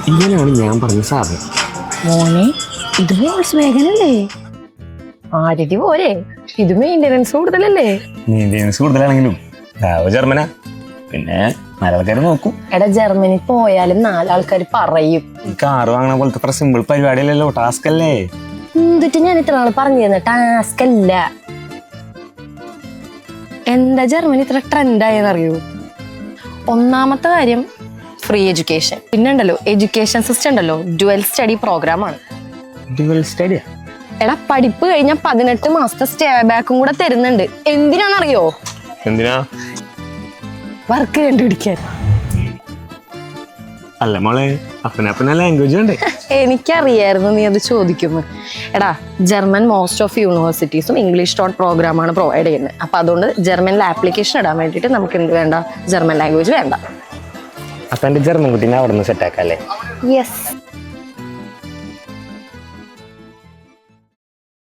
ഇങ്ങനെയാണ് ഞാൻ പറഞ്ഞ സാധനം. മോനെ ഇത് വോൾസ് വേഗനല്ലേ? ആര്യതി പോരെ, ഇത് മെയിൻ്റെനൻസ് കൂടുതലല്ലേ? മെയിൻ്റെനൻസ് കൂടുതലാണെങ്കിലും ജർമ്മനാ, പിന്നെ നാലാൾക്കാർ നോക്കും. എടാ ജർമ്മനി പോയാലും നാലാൾക്കാർ പറയും. കാറ് വാങ്ങണ പോലത്തെ അത്ര സിമ്പിൾ പരിപാടിയല്ലല്ലോ, ടാസ്ക് അല്ലേ. എന്നിട്ട് ഞാൻ ഇത്ര നാൾ പറഞ്ഞു തന്ന ടാസ്ക് അല്ല. എന്താ ജർമ്മനി ഇത്ര ട്രെൻഡായെന്നറിയൂ? ഒന്നാമത്തെ കാര്യം ഫ്രീ എഡ്യൂക്കേഷൻ. പിന്നെ ഉണ്ടല്ലോ എഡ്യൂക്കേഷൻ സിസ്റ്റം ഉണ്ടല്ലോ, ഡ്യുവൽ സ്റ്റഡി പ്രോഗ്രാമാണ്. ഡ്യുവൽ സ്റ്റഡിയാ? എടാ പഠിപ്പ് കഴിഞ്ഞാൽ 18 മാസത്തെ സ്റ്റേ ബാക്കും കൂടെ തരുന്നുണ്ട്. എന്തിനാണെന്നറിയോ? എന്തിനാ? വർക്ക് കണ്ടുപിടിക്കാൻ. അല്ല മോളെ, അപ്പന ലാംഗ്വേജ് ഉണ്ട്. എനിക്കറിയായിരുന്നു നീ അത് ചോദിക്കുന്നു. എടാ ജർമ്മൻ മോസ്റ്റ് ഓഫ് യൂണിവേഴ്സിറ്റീസും ഇംഗ്ലീഷ് ഡോട്ട് പ്രോഗ്രാമാണ് പ്രൊവൈഡ് ചെയ്യുന്നത്. അപ്പൊ അതുകൊണ്ട് ജർമ്മനിൽ ആപ്ലിക്കേഷൻ ഇടാൻ വേണ്ടിയിട്ട് നമുക്ക് എന്ത് വേണ്ട? ജർമ്മൻ ലാംഗ്വേജ് വേണ്ട. അപ്പൊ എന്റെ ജർമ്മൻ കുട്ടീനെ അവിടെ നിന്ന് സെറ്റ് ആക്കാം അല്ലേ? യെസ്.